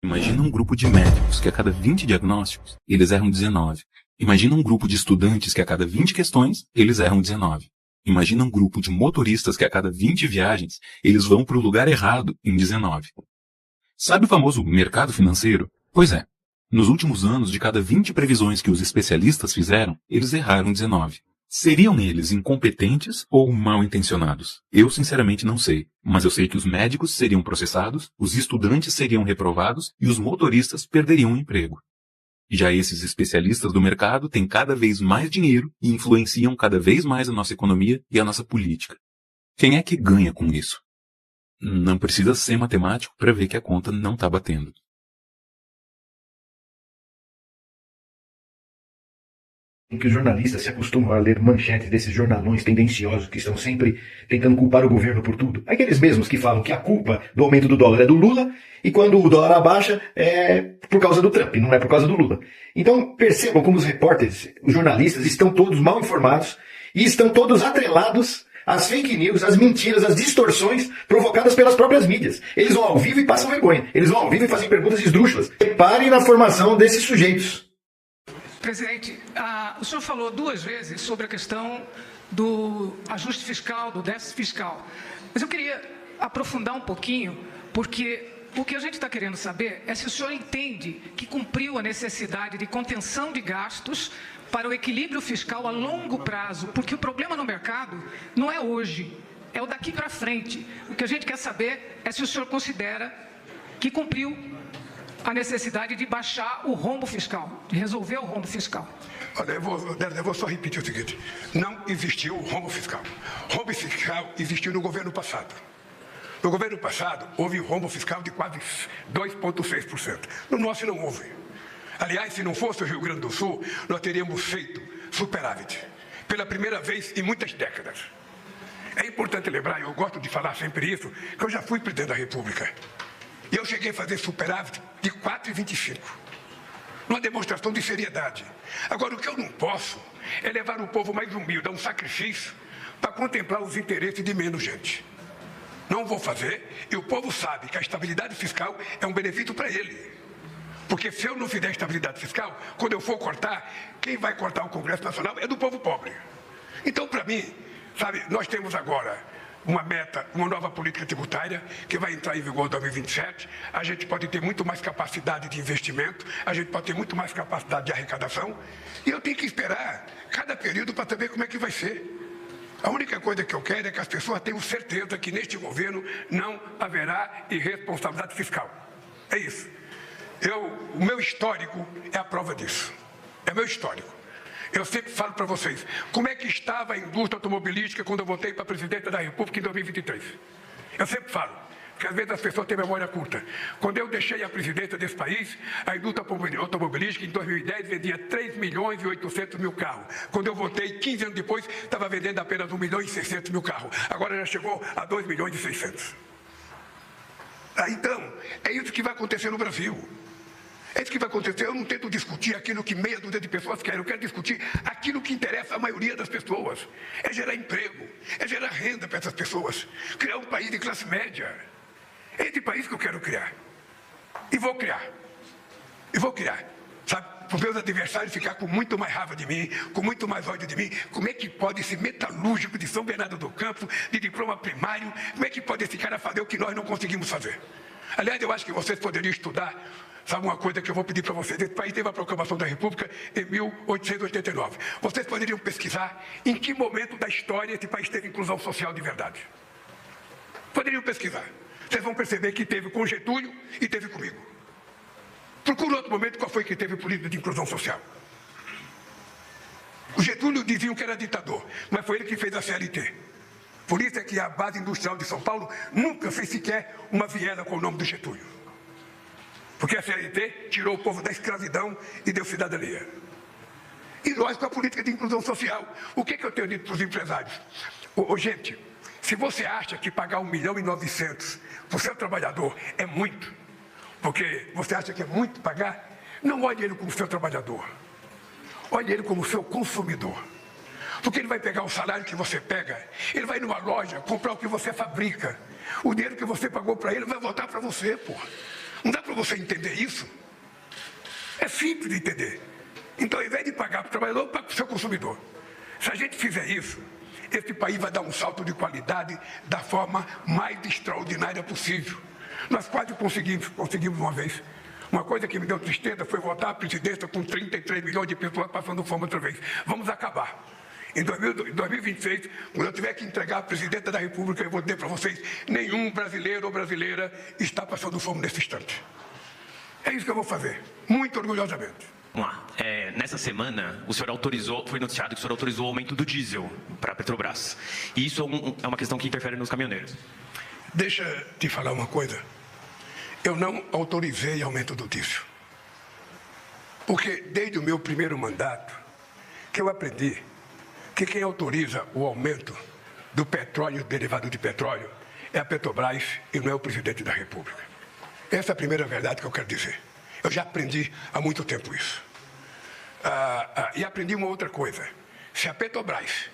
Imagina um grupo de médicos que a cada 20 diagnósticos, eles erram 19. Imagina um grupo de estudantes que a cada 20 questões, eles erram 19. Imagina um grupo de motoristas que a cada 20 viagens, eles vão para o lugar errado em 19. Sabe o famoso mercado financeiro? Pois é. Nos últimos anos, de cada 20 previsões que os especialistas fizeram, eles erraram 19. Seriam eles incompetentes ou mal intencionados? Eu sinceramente não sei, mas eu sei que os médicos seriam processados, os estudantes seriam reprovados e os motoristas perderiam o emprego. Já esses especialistas do mercado têm cada vez mais dinheiro e influenciam cada vez mais a nossa economia e a nossa política. Quem é que ganha com isso? Não precisa ser matemático para ver que a conta não está batendo. Em que os jornalistas se acostumam a ler manchetes desses jornalões tendenciosos que estão sempre tentando culpar o governo por tudo. Aqueles mesmos que falam que a culpa do aumento do dólar é do Lula e quando o dólar abaixa é por causa do Trump, não é por causa do Lula. Então percebam como os repórteres, os jornalistas estão todos mal informados e estão todos atrelados às fake news, às mentiras, às distorções provocadas pelas próprias mídias. Eles vão ao vivo e passam vergonha. Eles vão ao vivo e fazem perguntas esdrúxulas. Reparem na formação desses sujeitos. Presidente, o senhor falou 2 vezes sobre a questão do ajuste fiscal, do déficit fiscal. Mas eu queria aprofundar um pouquinho, porque o que a gente está querendo saber é se o senhor entende que cumpriu a necessidade de contenção de gastos para o equilíbrio fiscal a longo prazo, porque o problema no mercado não é hoje, é o daqui para frente. O que a gente quer saber é se o senhor considera que cumpriu a necessidade de baixar o rombo fiscal, de resolver o rombo fiscal. Olha, eu vou só repetir o seguinte: não existiu rombo fiscal. Rombo fiscal existiu no governo passado. No governo passado, houve rombo fiscal de quase 2,6%. No nosso não houve. Aliás, se não fosse o Rio Grande do Sul, nós teríamos feito superávit. Pela primeira vez em muitas décadas. É importante lembrar, eu gosto de falar sempre isso, que eu já fui presidente da República. E eu cheguei a fazer superávit de 4,25. Uma demonstração de seriedade. Agora, o que eu não posso é levar o povo mais humilde a um sacrifício para contemplar os interesses de menos gente. Não vou fazer, e o povo sabe que a estabilidade fiscal é um benefício para ele. Porque se eu não fizer estabilidade fiscal, quando eu for cortar, quem vai cortar o Congresso Nacional é do povo pobre. Então, para mim, sabe, nós temos agora uma meta, uma nova política tributária que vai entrar em vigor em 2027. A gente pode ter muito mais capacidade de investimento, a gente pode ter muito mais capacidade de arrecadação, e eu tenho que esperar cada período para saber como é que vai ser. A única coisa que eu quero é que as pessoas tenham certeza que neste governo não haverá irresponsabilidade fiscal. É isso. O meu histórico é a prova disso. É meu histórico. Eu sempre falo para vocês, como é que estava a indústria automobilística quando eu voltei para a presidência da República em 2023? Eu sempre falo, porque às vezes as pessoas têm memória curta. Quando eu deixei a presidência desse país, a indústria automobilística em 2010 vendia 3.800.000 carros. Quando eu voltei, 15 anos depois, estava vendendo apenas 1.600.000 carros. Agora já chegou a 2.600.000. Então, é isso que vai acontecer no Brasil. É isso que vai acontecer. Eu não tento discutir aquilo que meia dúzia de pessoas querem. Eu quero discutir aquilo que interessa à maioria das pessoas. É gerar emprego, é gerar renda para essas pessoas. Criar um país de classe média. É esse país que eu quero criar. E vou criar. E vou criar. Sabe, para os meus adversários ficar com muito mais raiva de mim, com muito mais ódio de mim. Como é que pode esse metalúrgico de São Bernardo do Campo, de diploma primário, como é que pode esse cara fazer o que nós não conseguimos fazer? Aliás, eu acho que vocês poderiam estudar. Sabe uma coisa que eu vou pedir para vocês? Esse país teve a proclamação da República em 1889. Vocês poderiam pesquisar em que momento da história esse país teve inclusão social de verdade. Poderiam pesquisar. Vocês vão perceber que teve com Getúlio e teve comigo. Procura outro momento qual foi que teve política de inclusão social. O Getúlio diziam que era ditador, mas foi ele que fez a CLT. Por isso é que a base industrial de São Paulo nunca fez sequer uma viela com o nome do Getúlio. Porque a CLT tirou o povo da escravidão e deu cidadania. E nós com a política de inclusão social. O que eu tenho dito para os empresários? Gente, se você acha que pagar 1.900.000 para o seu trabalhador é muito, porque você acha que é muito pagar, não olhe ele como seu trabalhador. Olhe ele como seu consumidor. Porque ele vai pegar o salário que você pega, ele vai numa loja comprar o que você fabrica. O dinheiro que você pagou para ele vai voltar para você, porra. Não dá para você entender isso? É simples de entender. Então, ao invés de pagar para o trabalhador, paga para o seu consumidor. Se a gente fizer isso, esse país vai dar um salto de qualidade da forma mais extraordinária possível. Nós quase conseguimos uma vez. Uma coisa que me deu tristeza foi votar a presidência com 33 milhões de pessoas passando fome outra vez. Vamos acabar. Em 2026, quando eu tiver que entregar a presidenta da República, eu vou dizer para vocês, nenhum brasileiro ou brasileira está passando fome nesse instante. É isso que eu vou fazer, muito orgulhosamente. Vamos lá. Nessa semana, o senhor foi noticiado que o senhor autorizou o aumento do diesel para a Petrobras. E isso é uma questão que interfere nos caminhoneiros. Deixa eu te falar uma coisa. Eu não autorizei aumento do diesel. Porque desde o meu primeiro mandato, que eu aprendi que quem autoriza o aumento do petróleo, derivado de petróleo, é a Petrobras e não é o presidente da República. Essa é a primeira verdade que eu quero dizer. Eu já aprendi há muito tempo isso. E aprendi uma outra coisa. Se a Petrobras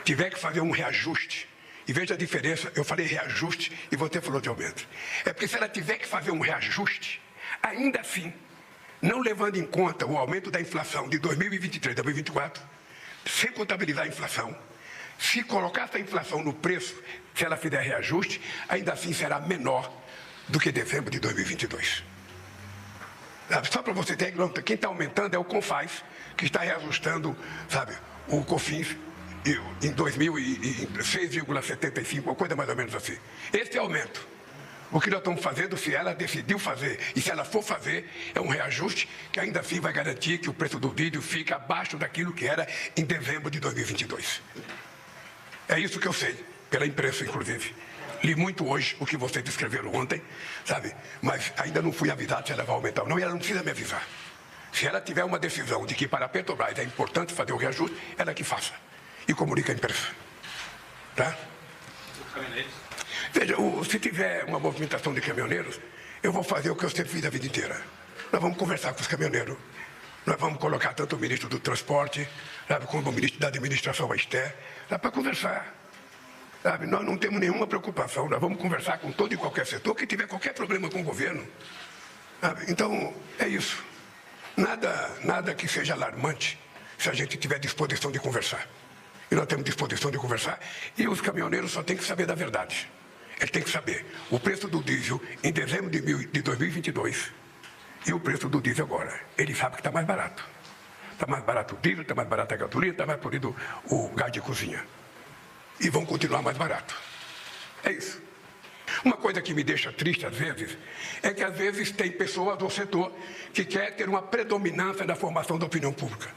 tiver que fazer um reajuste, e veja a diferença, eu falei reajuste e você falou de aumento. É porque se ela tiver que fazer um reajuste, ainda assim, não levando em conta o aumento da inflação de 2023 a 2024, sem contabilizar a inflação, se colocar essa inflação no preço, se ela fizer reajuste, ainda assim será menor do que dezembro de 2022. Só para você ter ideia, quem está aumentando é o CONFAS, que está reajustando, sabe, o COFINS em 6,75, uma coisa mais ou menos assim. Esse aumento. O que nós estamos fazendo, se ela decidiu fazer, e se ela for fazer, é um reajuste que ainda assim vai garantir que o preço do diesel fica abaixo daquilo que era em dezembro de 2022. É isso que eu sei, pela imprensa, inclusive. Li muito hoje o que vocês escreveram ontem, sabe? Mas ainda não fui avisado se ela vai aumentar ou não, e ela não precisa me avisar. Se ela tiver uma decisão de que para a Petrobras é importante fazer o reajuste, ela que faça. E comunica à imprensa. Tá? Veja, se tiver uma movimentação de caminhoneiros, eu vou fazer o que eu sempre fiz a vida inteira. Nós vamos conversar com os caminhoneiros. Nós vamos colocar tanto o ministro do Transporte, sabe, como o ministro da Administração, a Esther, para conversar. Sabe, nós não temos nenhuma preocupação. Nós vamos conversar com todo e qualquer setor que tiver qualquer problema com o governo. Sabe? Então, é isso. Nada que seja alarmante se a gente tiver disposição de conversar. E nós temos disposição de conversar. E os caminhoneiros só têm que saber da verdade. Eles têm que saber o preço do diesel em dezembro de 2022 e o preço do diesel agora. Ele sabe que está mais barato. Está mais barato o diesel, está mais barato a gasolina, está mais polido o gás de cozinha. E vão continuar mais barato. É isso. Uma coisa que me deixa triste às vezes é que às vezes tem pessoas do setor que quer ter uma predominância na formação da opinião pública.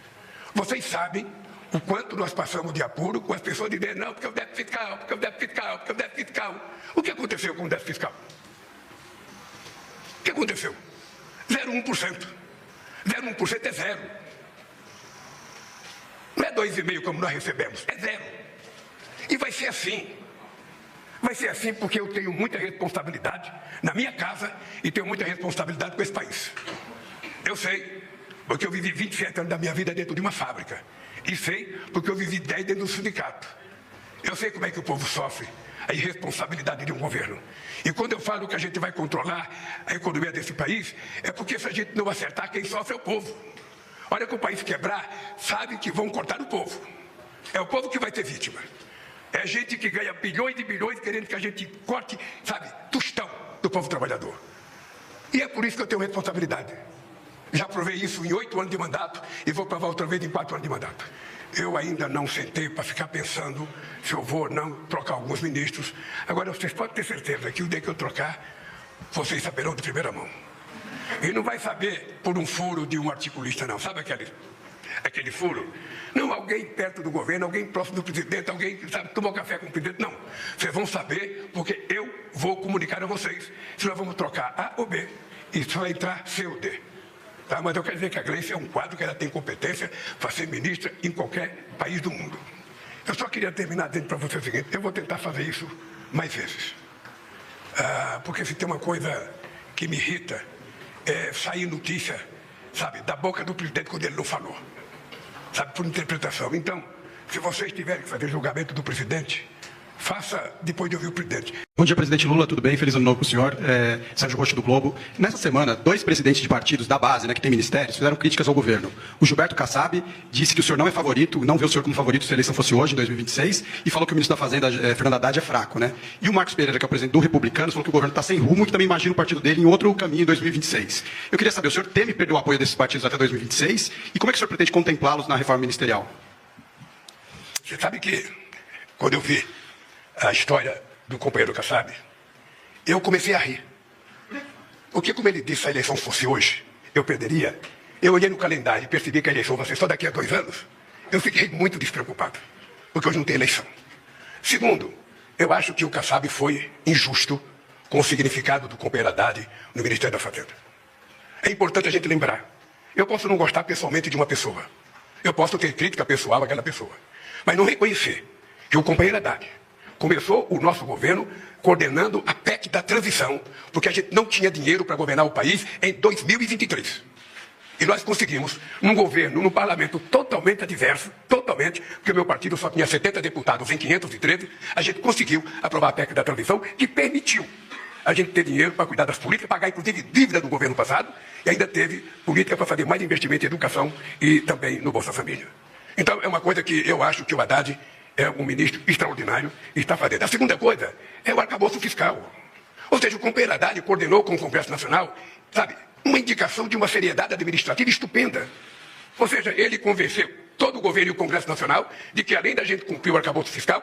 Vocês sabem o quanto nós passamos de apuro com as pessoas dizendo não, porque o déficit fiscal, porque o déficit fiscal, porque o déficit fiscal. O que aconteceu com o déficit fiscal? O que aconteceu? 0,1%. 0,1% é zero. Não é 2,5% como nós recebemos, é zero. E vai ser assim. Vai ser assim porque eu tenho muita responsabilidade na minha casa e tenho muita responsabilidade com esse país. Eu sei, porque eu vivi 27 anos da minha vida dentro de uma fábrica. E sei porque eu vivi 10 dentro do sindicato. Eu sei como é que o povo sofre a irresponsabilidade de um governo. E quando eu falo que a gente vai controlar a economia desse país, é porque se a gente não acertar, quem sofre é o povo. Olha que o país quebrar, sabe que vão cortar o povo. É o povo que vai ter vítima. É gente que ganha bilhões e bilhões querendo que a gente corte, sabe, tostão do povo trabalhador. E é por isso que eu tenho responsabilidade. Já provei isso em 8 anos de mandato e vou provar outra vez em 4 anos de mandato. Eu ainda não sentei para ficar pensando se eu vou ou não trocar alguns ministros. Agora, vocês podem ter certeza que o dia que eu trocar, vocês saberão de primeira mão. E não vai saber por um furo de um articulista, não. Sabe aquele furo? Não, alguém perto do governo, alguém próximo do presidente, alguém que sabe tomar café com o presidente. Não. Vocês vão saber porque eu vou comunicar a vocês se nós vamos trocar A ou B e só vai entrar C ou D. Tá? Mas eu quero dizer que a Gleice é um quadro que ela tem competência para ser ministra em qualquer país do mundo. Eu só queria terminar dizendo para você o seguinte, eu vou tentar fazer isso mais vezes. Porque se tem uma coisa que me irrita, é sair notícia, sabe, da boca do presidente quando ele não falou. Sabe, por interpretação. Então, se vocês tiverem que fazer julgamento do presidente, faça depois de ouvir o presidente. Bom dia, presidente Lula, tudo bem? Feliz ano novo para o senhor. Sérgio Rocha do Globo. Nessa semana, 2 presidentes de partidos da base, que tem ministérios, fizeram críticas ao governo. O Gilberto Kassab disse que o senhor não é favorito, não vê o senhor como favorito se a eleição fosse hoje, em 2026, e falou que o ministro da Fazenda, Fernando Haddad, é fraco, E o Marcos Pereira, que é o presidente do Republicanos, falou que o governo está sem rumo e que também imagina o partido dele em outro caminho em 2026. Eu queria saber, o senhor teme perder o apoio desses partidos até 2026? E como é que o senhor pretende contemplá-los na reforma ministerial? Você sabe que, quando eu vi a história do companheiro Kassab, eu comecei a rir. Porque, como ele disse, se a eleição fosse hoje, eu perderia. Eu olhei no calendário e percebi que a eleição vai ser só daqui a 2 anos. Eu fiquei muito despreocupado, porque hoje não tem eleição. Segundo, eu acho que o Kassab foi injusto com o significado do companheiro Haddad no Ministério da Fazenda. É importante a gente lembrar. Eu posso não gostar pessoalmente de uma pessoa. Eu posso ter crítica pessoal àquela pessoa. Mas não reconhecer que o companheiro Haddad começou o nosso governo coordenando a PEC da transição, porque a gente não tinha dinheiro para governar o país em 2023. E nós conseguimos, num governo, num parlamento totalmente adverso, totalmente, porque o meu partido só tinha 70 deputados em 513, a gente conseguiu aprovar a PEC da transição, que permitiu a gente ter dinheiro para cuidar das políticas, pagar inclusive dívida do governo passado, e ainda teve política para fazer mais investimento em educação e também no Bolsa Família. Então, é uma coisa que eu acho que o Haddad é um ministro extraordinário e está fazendo. A segunda coisa é o arcabouço fiscal. Ou seja, o companheiro Haddad coordenou com o Congresso Nacional, uma indicação de uma seriedade administrativa estupenda. Ou seja, ele convenceu todo o governo e o Congresso Nacional de que, além da gente cumprir o arcabouço fiscal,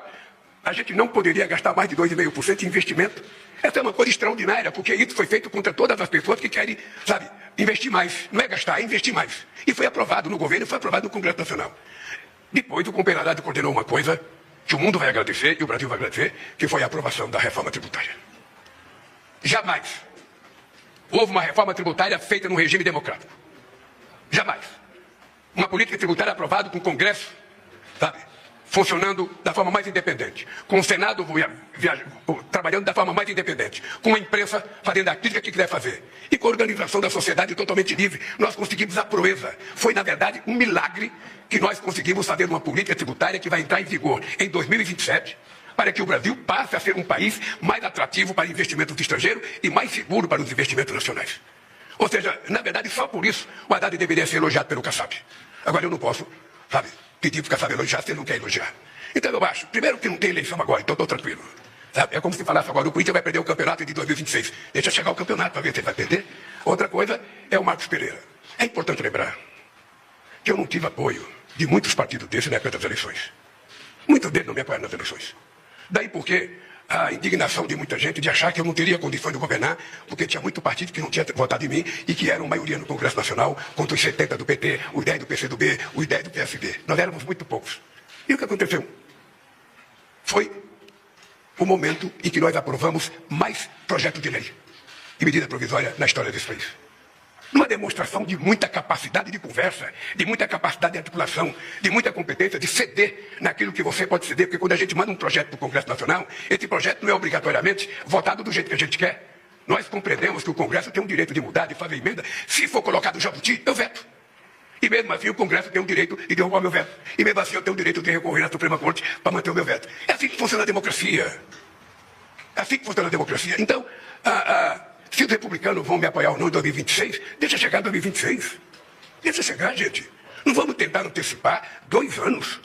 a gente não poderia gastar mais de 2,5% em investimento. Essa é uma coisa extraordinária, porque isso foi feito contra todas as pessoas que querem, investir mais. Não é gastar, é investir mais. E foi aprovado no governo e foi aprovado no Congresso Nacional. Depois, o companheiro Haddad coordenou uma coisa que o mundo vai agradecer e o Brasil vai agradecer, que foi a aprovação da reforma tributária. Jamais houve uma reforma tributária feita num regime democrático. Jamais. Uma política tributária aprovada com o Congresso, funcionando da forma mais independente, com o Senado trabalhando da forma mais independente, com a imprensa fazendo a crítica que quiser fazer, e com a organização da sociedade totalmente livre, nós conseguimos a proeza. Foi, na verdade, um milagre que nós conseguimos fazer uma política tributária que vai entrar em vigor em 2027, para que o Brasil passe a ser um país mais atrativo para investimentos estrangeiros e mais seguro para os investimentos nacionais. Ou seja, na verdade, só por isso o Haddad deveria ser elogiado pelo Kassab. Agora eu não posso, pedir para o Kassab elogiar se ele não quer elogiar. Então eu acho, primeiro que não tem eleição agora, então estou tranquilo. É como se falasse agora, o Corinthians vai perder o campeonato de 2026. Deixa chegar o campeonato para ver se ele vai perder. Outra coisa é o Marcos Pereira. É importante lembrar que eu não tive apoio de muitos partidos desses na época das eleições. Muitos deles não me apoiaram nas eleições. Daí porque a indignação de muita gente de achar que eu não teria condições de governar, porque tinha muito partido que não tinha votado em mim e que eram maioria no Congresso Nacional, contra os 70 do PT, os 10 do PCdoB, os 10 do PSD. Nós éramos muito poucos. E o que aconteceu? Foi o momento em que nós aprovamos mais projetos de lei e medida provisória na história desse país. Uma demonstração de muita capacidade de conversa, de muita capacidade de articulação, de muita competência de ceder naquilo que você pode ceder, porque quando a gente manda um projeto para o Congresso Nacional, esse projeto não é obrigatoriamente votado do jeito que a gente quer. Nós compreendemos que o Congresso tem o direito de mudar, de fazer emenda. Se for colocado jabuti, eu veto. E mesmo assim o Congresso tem o direito de derrubar o meu veto. E mesmo assim eu tenho o direito de recorrer à Suprema Corte para manter o meu veto. É assim que funciona a democracia. É assim que funciona a democracia. Então, se os republicanos vão me apoiar ou não em 2026, deixa chegar 2026. Deixa chegar, gente. Não vamos tentar antecipar 2 anos.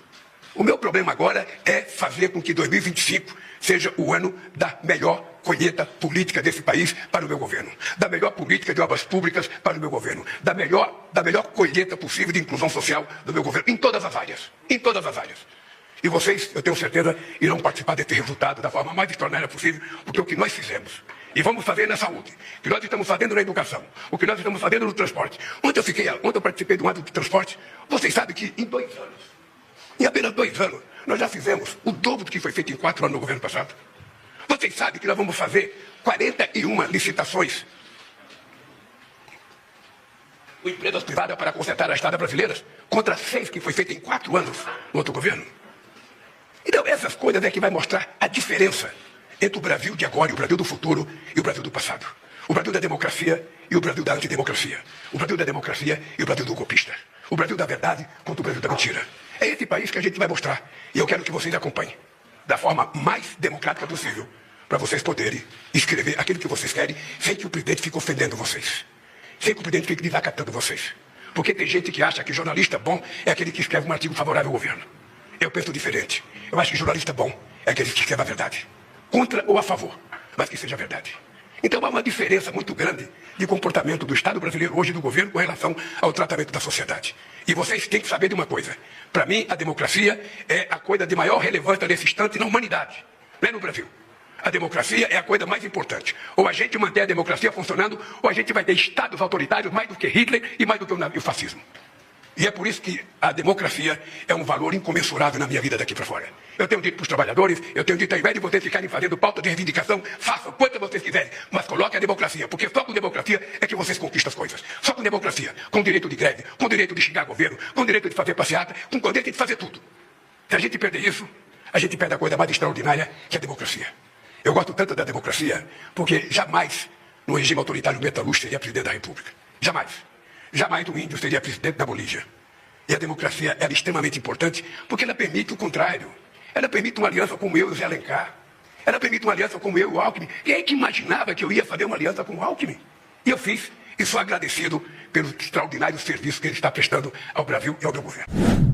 O meu problema agora é fazer com que 2025 seja o ano da melhor colheita política desse país para o meu governo. Da melhor política de obras públicas para o meu governo. Da melhor colheita possível de inclusão social do meu governo. Em todas as áreas. Em todas as áreas. E vocês, eu tenho certeza, irão participar desse resultado da forma mais extraordinária possível, porque o que nós fizemos e vamos fazer na saúde, o que nós estamos fazendo na educação, o que nós estamos fazendo no transporte. Ontem eu participei de um ato de transporte, vocês sabem que em 2 anos, em apenas 2 anos, nós já fizemos o dobro do que foi feito em 4 anos no governo passado. Vocês sabem que nós vamos fazer 41 licitações com empresas privadas para consertar as estradas brasileiras, contra 6 que foi feito em 4 anos no outro governo. Então essas coisas é que vai mostrar a diferença entre o Brasil de agora e o Brasil do futuro e o Brasil do passado. O Brasil da democracia e o Brasil da antidemocracia. O Brasil da democracia e o Brasil do golpista. O Brasil da verdade contra o Brasil da mentira. É esse país que a gente vai mostrar. E eu quero que vocês acompanhem. da forma mais democrática possível, para vocês poderem escrever aquilo que vocês querem, sem que o presidente fique ofendendo vocês, sem que o presidente fique desacatando vocês. Porque tem gente que acha que jornalista bom é aquele que escreve um artigo favorável ao governo. Eu penso diferente. Eu acho que jornalista bom é aquele que escreve a verdade, contra ou a favor, mas que seja verdade. Então há uma diferença muito grande de comportamento do Estado brasileiro hoje, do governo, com relação ao tratamento da sociedade. E vocês têm que saber de uma coisa. Para mim, a democracia é a coisa de maior relevância nesse instante na humanidade, não é no Brasil. A democracia é a coisa mais importante. Ou a gente mantém a democracia funcionando, ou a gente vai ter estados autoritários mais do que Hitler e mais do que o fascismo. E é por isso que a democracia é um valor incomensurável na minha vida daqui para fora. Eu tenho dito para os trabalhadores, eu tenho dito ao invés de vocês ficarem fazendo pauta de reivindicação, façam quanto vocês quiserem, mas coloquem a democracia, porque só com democracia é que vocês conquistam as coisas. Só com democracia, com direito de greve, com direito de xingar governo, com direito de fazer passeata, com direito de fazer tudo. Se a gente perder isso, a gente perde a coisa mais extraordinária, que é a democracia. Eu gosto tanto da democracia, porque jamais no regime autoritário Metalúcio seria presidente da República. Jamais. Jamais um índio seria presidente da Bolívia. E a democracia é extremamente importante porque ela permite o contrário. Ela permite uma aliança como eu e o Zé Alencar. Ela permite uma aliança como eu e o Alckmin. Quem é que imaginava que eu ia fazer uma aliança com o Alckmin? E eu fiz, e sou agradecido pelo extraordinário serviço que ele está prestando ao Brasil e ao meu governo.